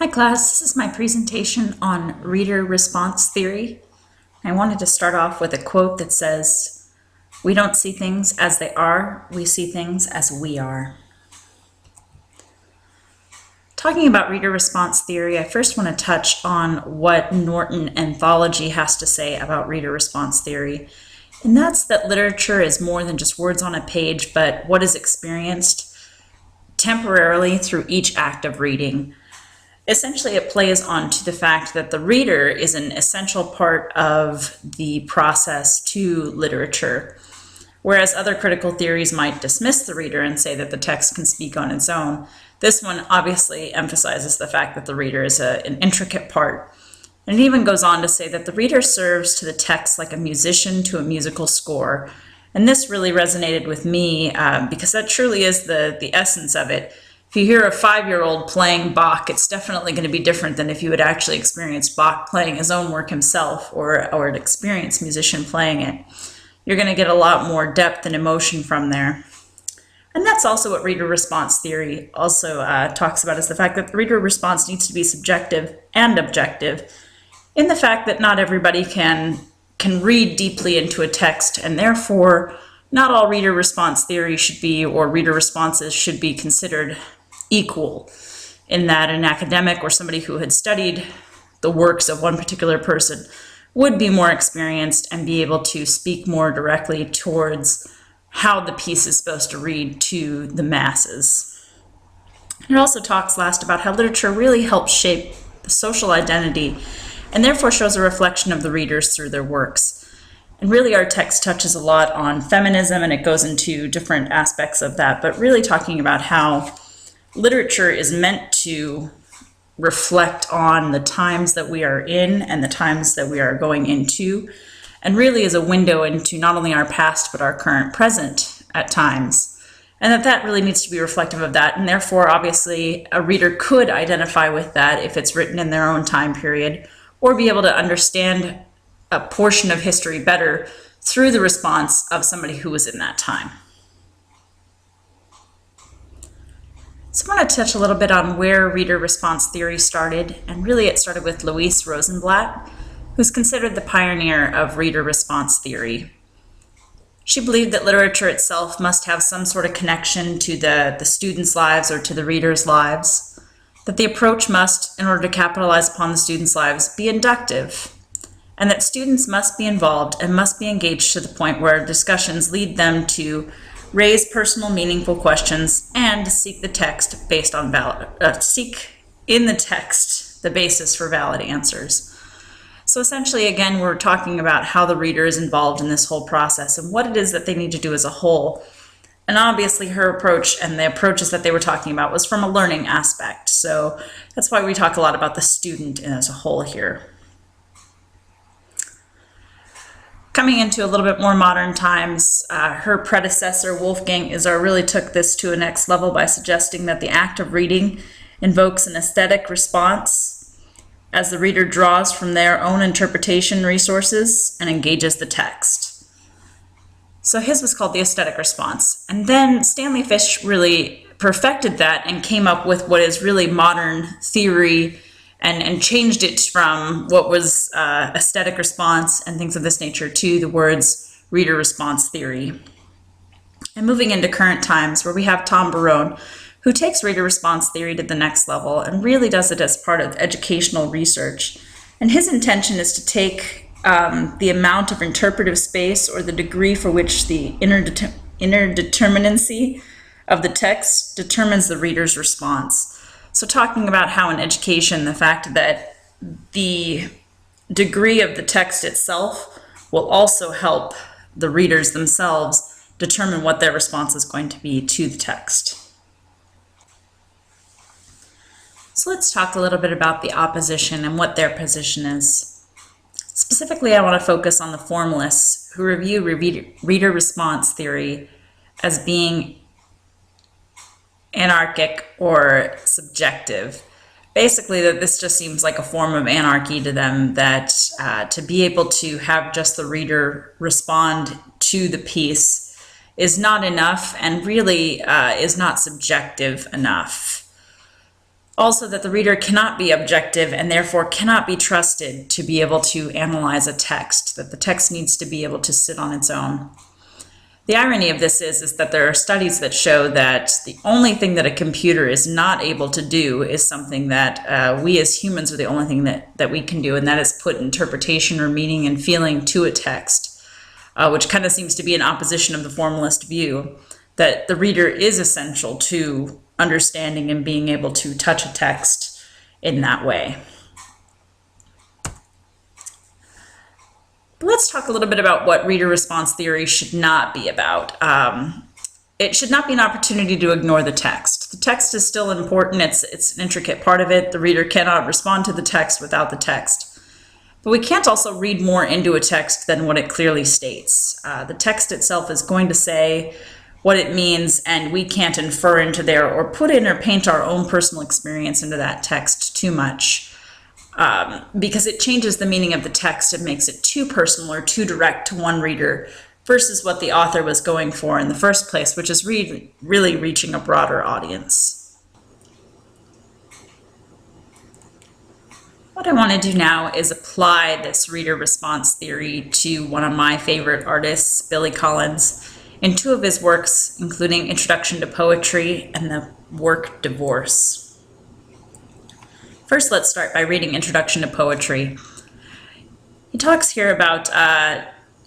Hi class, this is my presentation on reader response theory. I wanted to start off with a quote that says, "We don't see things as they are, we see things as we are." Talking about reader response theory, I first want to touch on what Norton Anthology has to say about reader response theory. And that's that literature is more than just words on a page, but what is experienced temporarily through each act of reading. Essentially, it plays on to the fact that the reader is an essential part of the process to literature. Whereas other critical theories might dismiss the reader and say that the text can speak on its own, this one obviously emphasizes the fact that the reader is an intricate part. And it even goes on to say that the reader serves to the text like a musician to a musical score. And this really resonated with me because that truly is the essence of it. If you hear a 5-year-old playing Bach, it's definitely going to be different than if you had actually experienced Bach playing his own work himself or an experienced musician playing it. You're going to get a lot more depth and emotion from there. And that's also what reader response theory also talks about, is the fact that the reader response needs to be subjective and objective, in the fact that not everybody can read deeply into a text, and therefore not all reader response theory should be, or reader responses should be considered equal, in that an academic or somebody who had studied the works of one particular person would be more experienced and be able to speak more directly towards how the piece is supposed to read to the masses. It also talks last about how literature really helps shape the social identity and therefore shows a reflection of the readers through their works. And really our text touches a lot on feminism, and it goes into different aspects of that, but really talking about how literature is meant to reflect on the times that we are in and the times that we are going into, and really is a window into not only our past but our current present at times. And that really needs to be reflective of that, and therefore obviously a reader could identify with that if it's written in their own time period, or be able to understand a portion of history better through the response of somebody who was in that time. So I want to touch a little bit on where reader response theory started, and really it started with Louise Rosenblatt, who's considered the pioneer of reader response theory. She believed that literature itself must have some sort of connection to the students' lives or to the readers' lives, that the approach must, in order to capitalize upon the students' lives, be inductive, and that students must be involved and must be engaged to the point where discussions lead them to raise personal, meaningful questions and seek the text based on seek in the text the basis for valid answers. So essentially, again, we're talking about how the reader is involved in this whole process and what it is that they need to do as a whole. And obviously her approach and the approaches that they were talking about was from a learning aspect. So that's why we talk a lot about the student as a whole here. Coming into a little bit more modern times, her predecessor, Wolfgang Izzar, really took this to a next level by suggesting that the act of reading invokes an aesthetic response as the reader draws from their own interpretation resources and engages the text. So his was called the aesthetic response. And then Stanley Fish really perfected that and came up with what is really modern theory, and changed it from what was aesthetic response and things of this nature to the words reader response theory. And moving into current times, where we have Tom Barone, who takes reader response theory to the next level and really does it as part of educational research. And his intention is to take the amount of interpretive space, or the degree for which the interdeterminacy of the text determines the reader's response. So talking about how in education, the fact that the degree of the text itself will also help the readers themselves determine what their response is going to be to the text. So let's talk a little bit about the opposition and what their position is. Specifically, I want to focus on the formalists who review reader response theory as being anarchic or subjective. Basically, that this just seems like a form of anarchy to them, that to be able to have just the reader respond to the piece is not enough, and really is not subjective enough. Also, that the reader cannot be objective and therefore cannot be trusted to be able to analyze a text, that the text needs to be able to sit on its own. The irony of this is that there are studies that show that the only thing that a computer is not able to do is something that we as humans are the only thing that we can do, and that is put interpretation or meaning and feeling to a text, which kind of seems to be in opposition of the formalist view, that the reader is essential to understanding and being able to touch a text in that way. But let's talk a little bit about what reader response theory should not be about. It should not be an opportunity to ignore the text. The text is still important. It's an intricate part of it. The reader cannot respond to the text without the text. But we can't also read more into a text than what it clearly states. The text itself is going to say what it means, and we can't infer into there or put in or paint our own personal experience into that text too much, because it changes the meaning of the text and makes it too personal or too direct to one reader versus what the author was going for in the first place, which is really reaching a broader audience. What I want to do now is apply this reader response theory to one of my favorite artists, Billy Collins, in two of his works, including Introduction to Poetry and the work Divorce. First, let's start by reading Introduction to Poetry. He talks here about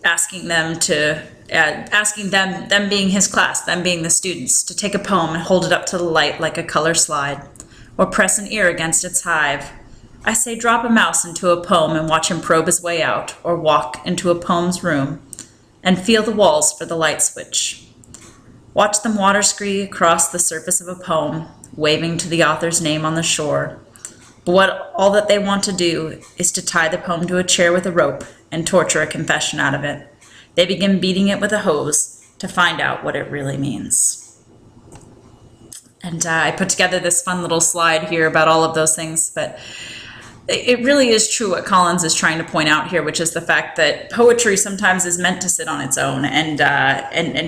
asking them, being his class, them being the students, to take a poem and hold it up to the light like a color slide, or press an ear against its hive. I say drop a mouse into a poem and watch him probe his way out, or walk into a poem's room and feel the walls for the light switch. Watch them water scree across the surface of a poem, waving to the author's name on the shore. But all that they want to do is to tie the poem to a chair with a rope and torture a confession out of it. They begin beating it with a hose to find out what it really means. And I put together this fun little slide here about all of those things, but it really is true what Collins is trying to point out here, which is the fact that poetry sometimes is meant to sit on its own and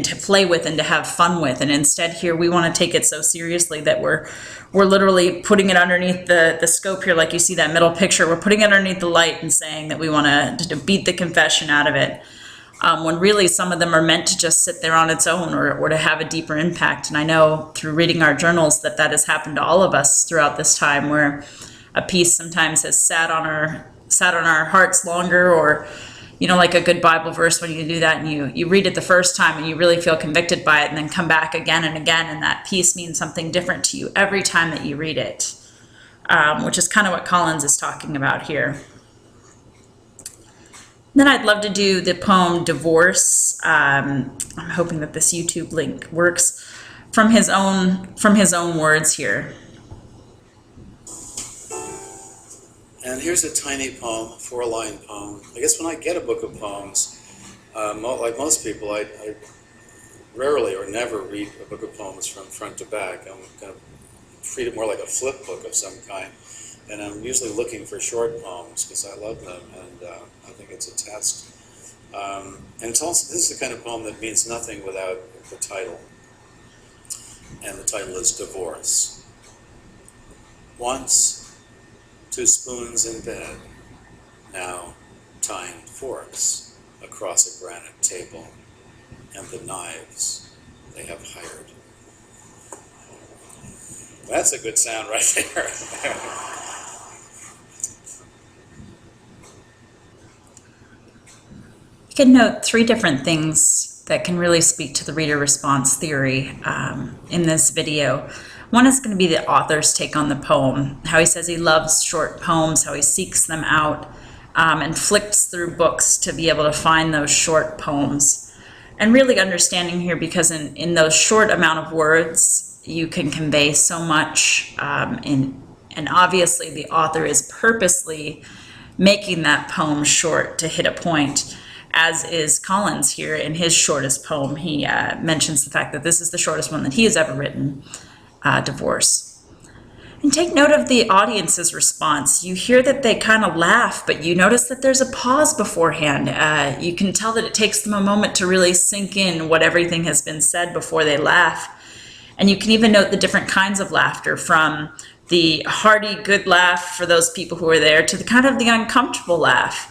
to play with and to have fun with. And instead here we want to take it so seriously that we're literally putting it underneath the scope here, like you see that middle picture. We're putting it underneath the light and saying that we want to beat the confession out of it. When really some of them are meant to just sit there on its own or to have a deeper impact. And I know through reading our journals that has happened to all of us throughout this time, where a piece sometimes has sat on our hearts longer, or like a good Bible verse, when you do that and you read it the first time and you really feel convicted by it, and then come back again and again, and that piece means something different to you every time that you read it, which is kind of what Collins is talking about here. Then I'd love to do the poem Divorce. I'm hoping that this YouTube link works, from his own words here. And here's a tiny poem, a 4-line poem. I guess when I get a book of poems, like most people, I rarely or never read a book of poems from front to back. I'm going to treat it more like a flip book of some kind. And I'm usually looking for short poems because I love them, and I think it's a test. And it's also, this is the kind of poem that means nothing without the title. And the title is Divorce. Once, 2 spoons in bed, now tined forks across a granite table, and the knives they have hired. That's a good sound right there. You can note 3 different things that can really speak to the reader response theory in this video. One is going to be the author's take on the poem, how he says he loves short poems, how he seeks them out and flicks through books to be able to find those short poems. And really understanding here, because in those short amount of words, you can convey so much, and obviously the author is purposely making that poem short to hit a point, as is Collins here in his shortest poem. He mentions the fact that this is the shortest one that he has ever written, Divorce. And take note of the audience's response. You hear that they kind of laugh, but you notice that there's a pause beforehand. You can tell that it takes them a moment to really sink in what everything has been said before they laugh. And you can even note the different kinds of laughter, from the hearty good laugh for those people who were there, to the kind of the uncomfortable laugh.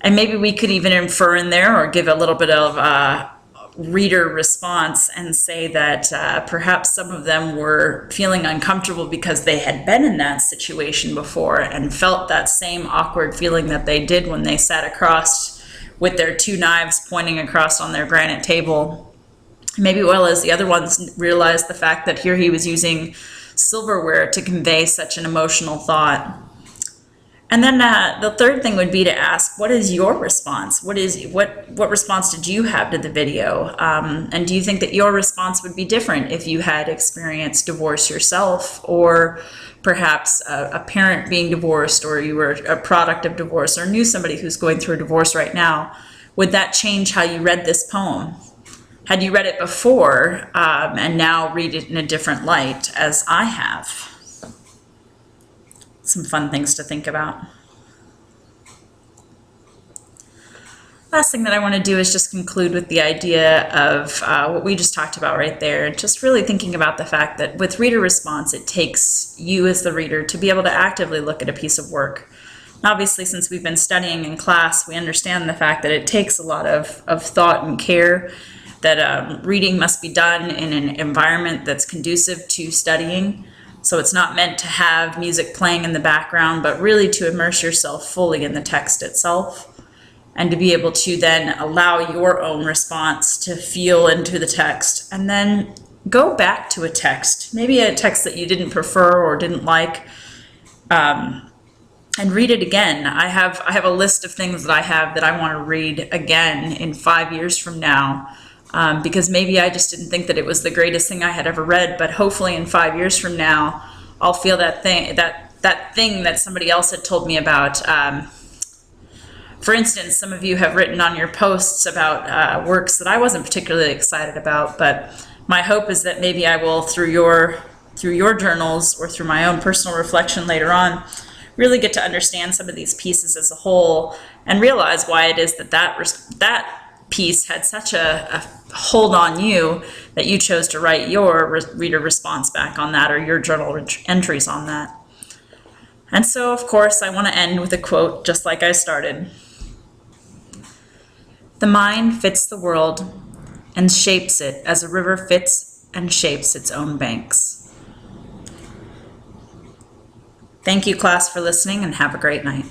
And maybe we could even infer in there or give a little bit of reader response and say that perhaps some of them were feeling uncomfortable because they had been in that situation before and felt that same awkward feeling that they did when they sat across with their two knives pointing across on their granite table. Maybe well as the other ones realized the fact that here he was using silverware to convey such an emotional thought. And then the third thing would be to ask, what is your response? What response did you have to the video? And do you think that your response would be different if you had experienced divorce yourself, or perhaps a parent being divorced, or you were a product of divorce, or knew somebody who's going through a divorce right now? Would that change how you read this poem? Had you read it before and now read it in a different light, as I have? Some fun things to think about. Last thing that I want to do is just conclude with the idea of what we just talked about right there. Just really thinking about the fact that with reader response, it takes you as the reader to be able to actively look at a piece of work. Obviously, since we've been studying in class, we understand the fact that it takes a lot of thought and care, that reading must be done in an environment that's conducive to studying. So it's not meant to have music playing in the background, but really to immerse yourself fully in the text itself, and to be able to then allow your own response to feel into the text, and then go back to a text, maybe a text that you didn't prefer or didn't like, and read it again. I have a list of things that I have that I want to read again in 5 years from now. Because maybe I just didn't think that it was the greatest thing I had ever read, but hopefully in 5 years from now, I'll feel that thing that somebody else had told me about. For instance, some of you have written on your posts about works that I wasn't particularly excited about, but my hope is that maybe I will, through your journals or through my own personal reflection later on, really get to understand some of these pieces as a whole and realize why it is that piece had such a hold on you that you chose to write your reader response back on that, or your journal entries on that. And so, of course, I want to end with a quote just like I started. The mind fits the world and shapes it as a river fits and shapes its own banks. Thank you, class, for listening, and have a great night.